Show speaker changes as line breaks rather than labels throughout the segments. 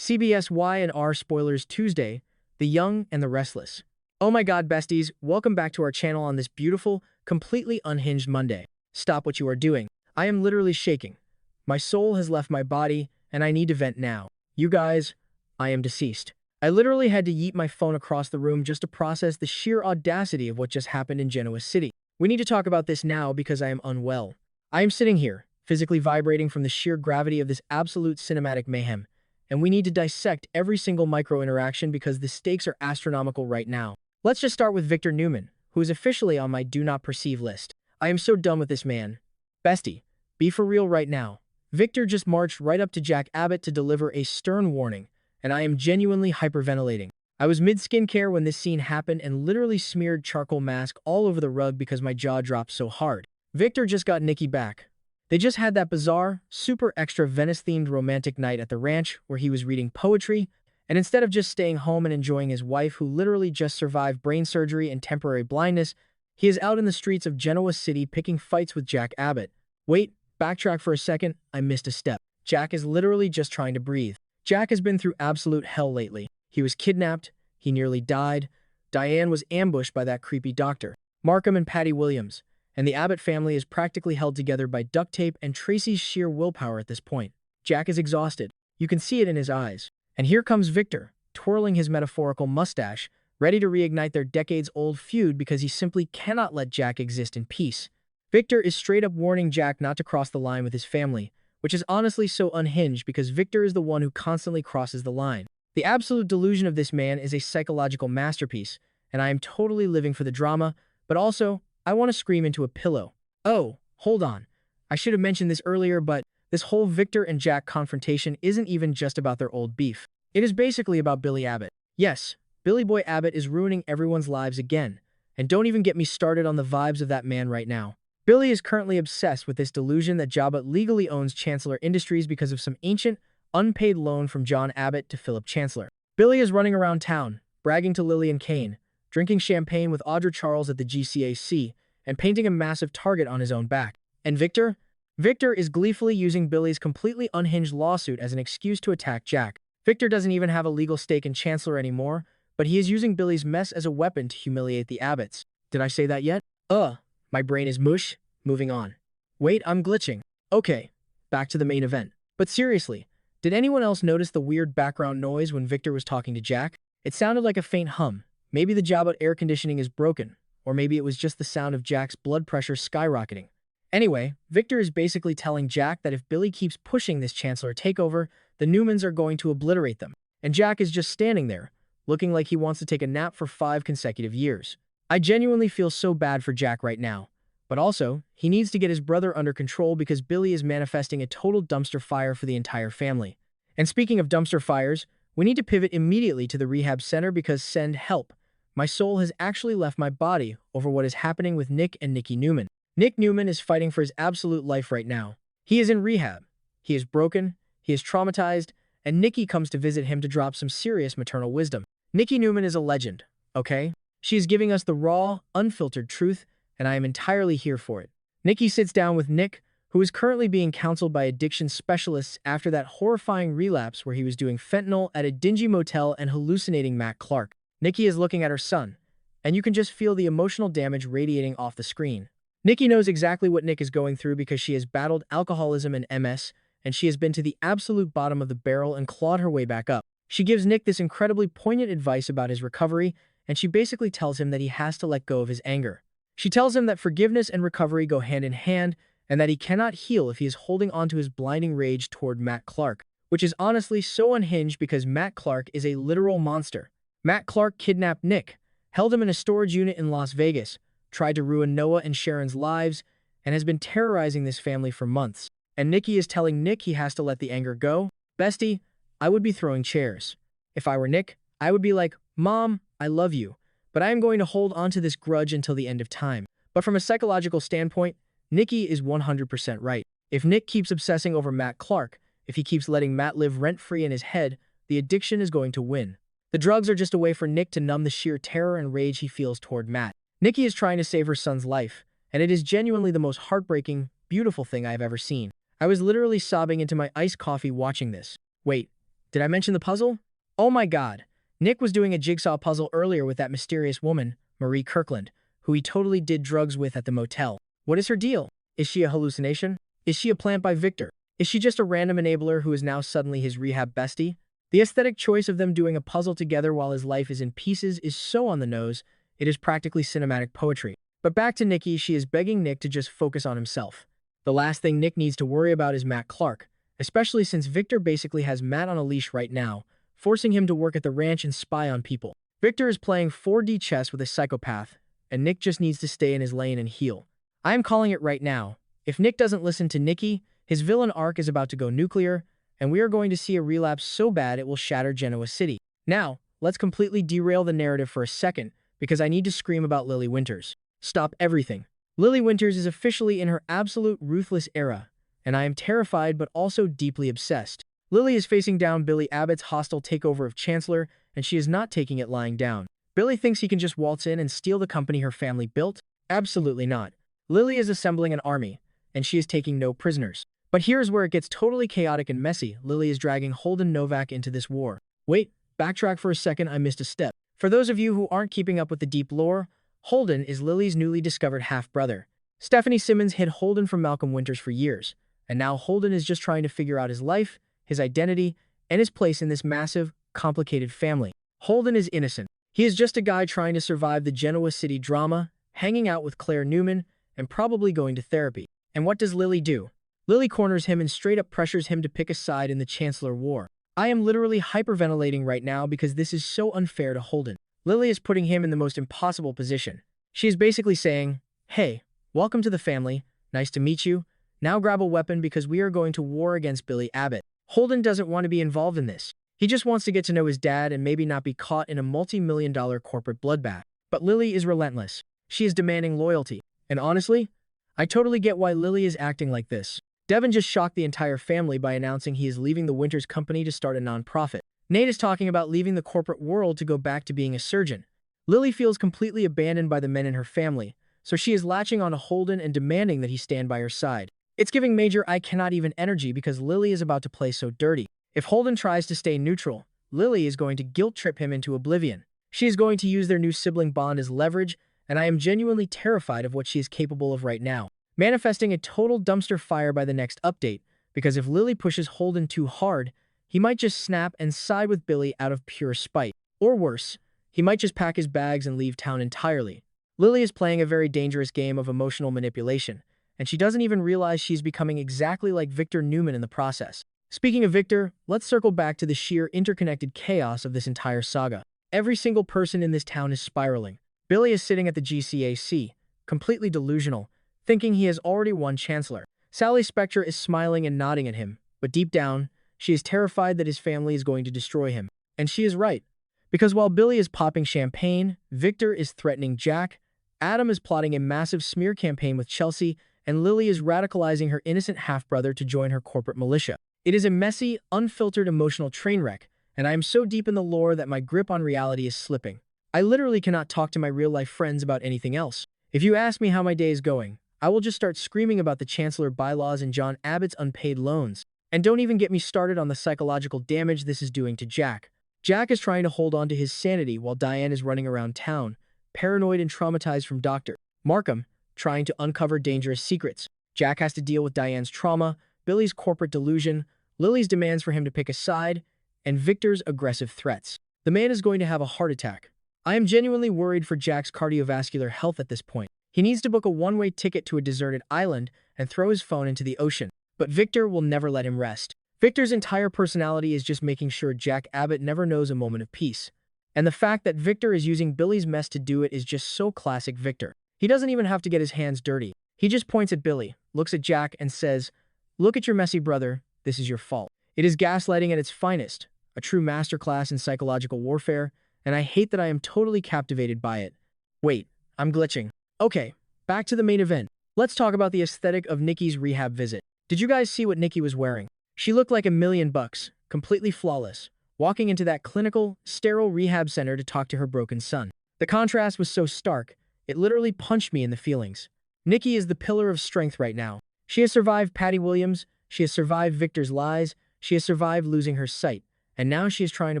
CBS Y&R spoilers Tuesday, The Young and the Restless. Oh my god, besties, welcome back to our channel on this beautiful, completely unhinged Monday. Stop what you are doing. I am literally shaking. My soul has left my body, and I need to vent now. You guys, I am deceased. I literally had to yeet my phone across the room just to process the sheer audacity of what just happened in Genoa City. We need to talk about this now because I am unwell. I am sitting here, physically vibrating from the sheer gravity of this absolute cinematic mayhem, and we need to dissect every single micro-interaction because the stakes are astronomical right now. Let's just start with Victor Newman, who is officially on my do not perceive list. I am so done with this man. Bestie, be for real right now. Victor just marched right up to Jack Abbott to deliver a stern warning, and I am genuinely hyperventilating. I was mid-skincare when this scene happened and literally smeared charcoal mask all over the rug because my jaw dropped so hard. Victor just got Nikki back. They just had that bizarre, super extra Venice-themed romantic night at the ranch where he was reading poetry, and instead of just staying home and enjoying his wife who literally just survived brain surgery and temporary blindness, he is out in the streets of Genoa City picking fights with Jack Abbott. Wait, backtrack for a second, I missed a step. Jack is literally just trying to breathe. Jack has been through absolute hell lately. He was kidnapped, he nearly died, Diane was ambushed by that creepy doctor, Markham and Patty Williams, and the Abbott family is practically held together by duct tape and Tracy's sheer willpower at this point. Jack is exhausted. You can see it in his eyes. And here comes Victor, twirling his metaphorical mustache, ready to reignite their decades-old feud because he simply cannot let Jack exist in peace. Victor is straight up warning Jack not to cross the line with his family, which is honestly so unhinged because Victor is the one who constantly crosses the line. The absolute delusion of this man is a psychological masterpiece, and I am totally living for the drama, but also, I want to scream into a pillow. Oh, hold on. I should have mentioned this earlier, but this whole Victor and Jack confrontation isn't even just about their old beef. It is basically about Billy Abbott. Yes, Billy Boy Abbott is ruining everyone's lives again, and don't even get me started on the vibes of that man right now. Billy is currently obsessed with this delusion that Abbott legally owns Chancellor Industries because of some ancient, unpaid loan from John Abbott to Philip Chancellor. Billy is running around town, bragging to Lillian Kane, drinking champagne with Audra Charles at the GCAC, and painting a massive target on his own back. And Victor? Victor is gleefully using Billy's completely unhinged lawsuit as an excuse to attack Jack. Victor doesn't even have a legal stake in Chancellor anymore, but he is using Billy's mess as a weapon to humiliate the Abbotts. Did I say that yet? My brain is mush. Moving on. Wait, I'm glitching. Okay, back to the main event. But seriously, did anyone else notice the weird background noise when Victor was talking to Jack? It sounded like a faint hum. Maybe the Abbott air conditioning is broken, or maybe it was just the sound of Jack's blood pressure skyrocketing. Anyway, Victor is basically telling Jack that if Billy keeps pushing this Chancellor takeover, the Newmans are going to obliterate them. And Jack is just standing there, looking like he wants to take a nap for 5 consecutive years. I genuinely feel so bad for Jack right now. But also, he needs to get his brother under control because Billy is manifesting a total dumpster fire for the entire family. And speaking of dumpster fires, we need to pivot immediately to the rehab center because send help. My soul has actually left my body over what is happening with Nick and Nikki Newman. Nick Newman is fighting for his absolute life right now. He is in rehab. He is broken, he is traumatized, and Nikki comes to visit him to drop some serious maternal wisdom. Nikki Newman is a legend, okay? She is giving us the raw, unfiltered truth, and I am entirely here for it. Nikki sits down with Nick, who is currently being counseled by addiction specialists after that horrifying relapse where he was doing fentanyl at a dingy motel and hallucinating Matt Clark. Nikki is looking at her son, and you can just feel the emotional damage radiating off the screen. Nikki knows exactly what Nick is going through because she has battled alcoholism and MS, and she has been to the absolute bottom of the barrel and clawed her way back up. She gives Nick this incredibly poignant advice about his recovery, and she basically tells him that he has to let go of his anger. She tells him that forgiveness and recovery go hand in hand, and that he cannot heal if he is holding on to his blinding rage toward Matt Clark, which is honestly so unhinged because Matt Clark is a literal monster. Matt Clark kidnapped Nick, held him in a storage unit in Las Vegas, tried to ruin Noah and Sharon's lives, and has been terrorizing this family for months. And Nikki is telling Nick he has to let the anger go. Bestie, I would be throwing chairs. If I were Nick, I would be like, Mom, I love you, but I am going to hold on to this grudge until the end of time. But from a psychological standpoint, Nikki is 100% right. If Nick keeps obsessing over Matt Clark, if he keeps letting Matt live rent-free in his head, the addiction is going to win. The drugs are just a way for Nick to numb the sheer terror and rage he feels toward Matt. Nikki is trying to save her son's life, and it is genuinely the most heartbreaking, beautiful thing I have ever seen. I was literally sobbing into my iced coffee watching this. Wait, Did I mention the puzzle? Oh my god. Nick was doing a jigsaw puzzle earlier with that mysterious woman, Marie Kirkland, who he totally did drugs with at the motel. What is her deal? Is she a hallucination? Is she a plant by Victor? Is she just a random enabler who is now suddenly his rehab bestie? The aesthetic choice of them doing a puzzle together while his life is in pieces is so on the nose, it is practically cinematic poetry. But back to Nikki, she is begging Nick to just focus on himself. The last thing Nick needs to worry about is Matt Clark, especially since Victor basically has Matt on a leash right now, forcing him to work at the ranch and spy on people. Victor is playing 4D chess with a psychopath, and Nick just needs to stay in his lane and heal. I am calling it right now. If Nick doesn't listen to Nikki, his villain arc is about to go nuclear, and we are going to see a relapse so bad it will shatter Genoa City. Now, let's completely derail the narrative for a second, because I need to scream about Lily Winters. Stop everything. Lily Winters is officially in her absolute ruthless era, and I am terrified but also deeply obsessed. Lily is facing down Billy Abbott's hostile takeover of Chancellor, and she is not taking it lying down. Billy thinks he can just waltz in and steal the company her family built? Absolutely not. Lily is assembling an army, and she is taking no prisoners. But here's where it gets totally chaotic and messy. Lily is dragging Holden Novak into this war. Wait, backtrack for a second, I missed a step. For those of you who aren't keeping up with the deep lore, Holden is Lily's newly discovered half-brother. Stephanie Simmons hid Holden from Malcolm Winters for years, and now Holden is just trying to figure out his life, his identity, and his place in this massive, complicated family. Holden is innocent. He is just a guy trying to survive the Genoa City drama, hanging out with Claire Newman, and probably going to therapy. And what does Lily do? Lily corners him and straight up pressures him to pick a side in the Chancellor War. I am literally hyperventilating right now because this is so unfair to Holden. Lily is putting him in the most impossible position. She is basically saying, hey, welcome to the family, nice to meet you, now grab a weapon because we are going to war against Billy Abbott. Holden doesn't want to be involved in this. He just wants to get to know his dad and maybe not be caught in a multi-million-dollar corporate bloodbath. But Lily is relentless. She is demanding loyalty. And honestly, I totally get why Lily is acting like this. Devin just shocked the entire family by announcing he is leaving the Winters company to start a non-profit. Nate is talking about leaving the corporate world to go back to being a surgeon. Lily feels completely abandoned by the men in her family, so she is latching on to Holden and demanding that he stand by her side. It's giving major I cannot even energy because Lily is about to play so dirty. If Holden tries to stay neutral, Lily is going to guilt-trip him into oblivion. She is going to use their new sibling bond as leverage, and I am genuinely terrified of what she is capable of right now, manifesting a total dumpster fire by the next update, because if Lily pushes Holden too hard, he might just snap and side with Billy out of pure spite. Or worse, he might just pack his bags and leave town entirely. Lily is playing a very dangerous game of emotional manipulation, and she doesn't even realize she's becoming exactly like Victor Newman in the process. Speaking of Victor, let's circle back to the sheer interconnected chaos of this entire saga. Every single person in this town is spiraling. Billy is sitting at the GCAC, completely delusional, thinking he has already won Chancellor. Sally Spectre is smiling and nodding at him, but deep down, she is terrified that his family is going to destroy him. And she is right. Because while Billy is popping champagne, Victor is threatening Jack, Adam is plotting a massive smear campaign with Chelsea, and Lily is radicalizing her innocent half-brother to join her corporate militia. It is a messy, unfiltered emotional train wreck, and I am so deep in the lore that my grip on reality is slipping. I literally cannot talk to my real-life friends about anything else. If you ask me how my day is going, I will just start screaming about the Chancellor bylaws and John Abbott's unpaid loans. And don't even get me started on the psychological damage this is doing to Jack. Jack is trying to hold on to his sanity while Diane is running around town, paranoid and traumatized from Dr. Markham, trying to uncover dangerous secrets. Jack has to deal with Diane's trauma, Billy's corporate delusion, Lily's demands for him to pick a side, and Victor's aggressive threats. The man is going to have a heart attack. I am genuinely worried for Jack's cardiovascular health at this point. He needs to book a one-way ticket to a deserted island and throw his phone into the ocean. But Victor will never let him rest. Victor's entire personality is just making sure Jack Abbott never knows a moment of peace. And the fact that Victor is using Billy's mess to do it is just so classic Victor. He doesn't even have to get his hands dirty. He just points at Billy, looks at Jack, and says, "Look at your messy brother, this is your fault." It is gaslighting at its finest, a true masterclass in psychological warfare, and I hate that I am totally captivated by it. Wait, I'm glitching. Okay, back to the main event. Let's talk about the aesthetic of Nikki's rehab visit. Did you guys see what Nikki was wearing? She looked like $1,000,000, completely flawless, walking into that clinical, sterile rehab center to talk to her broken son. The contrast was so stark, it literally punched me in the feelings. Nikki is the pillar of strength right now. She has survived Patty Williams, she has survived Victor's lies, she has survived losing her sight, and now she is trying to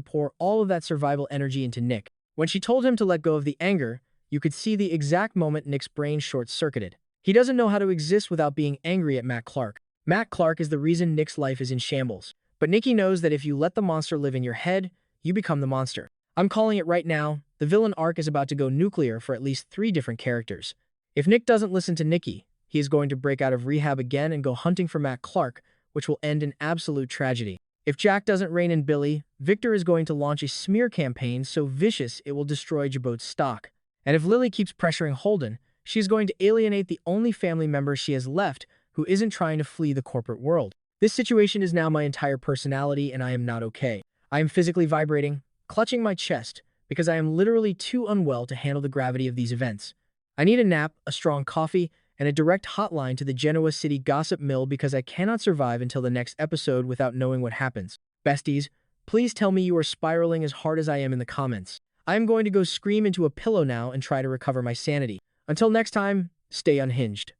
pour all of that survival energy into Nick. When she told him to let go of the anger, you could see the exact moment Nick's brain short-circuited. He doesn't know how to exist without being angry at Matt Clark. Matt Clark is the reason Nick's life is in shambles. But Nikki knows that if you let the monster live in your head, you become the monster. I'm calling it right now, the villain arc is about to go nuclear for at least 3 different characters. If Nick doesn't listen to Nikki, he is going to break out of rehab again and go hunting for Matt Clark, which will end in absolute tragedy. If Jack doesn't rein in Billy, Victor is going to launch a smear campaign so vicious it will destroy Jabot's stock. And if Lily keeps pressuring Holden, she is going to alienate the only family member she has left who isn't trying to flee the corporate world. This situation is now my entire personality and I am not okay. I am physically vibrating, clutching my chest, because I am literally too unwell to handle the gravity of these events. I need a nap, a strong coffee, and a direct hotline to the Genoa City gossip mill because I cannot survive until the next episode without knowing what happens. Besties, please tell me you are spiraling as hard as I am in the comments. I am going to go scream into a pillow now and try to recover my sanity. Until next time, stay unhinged.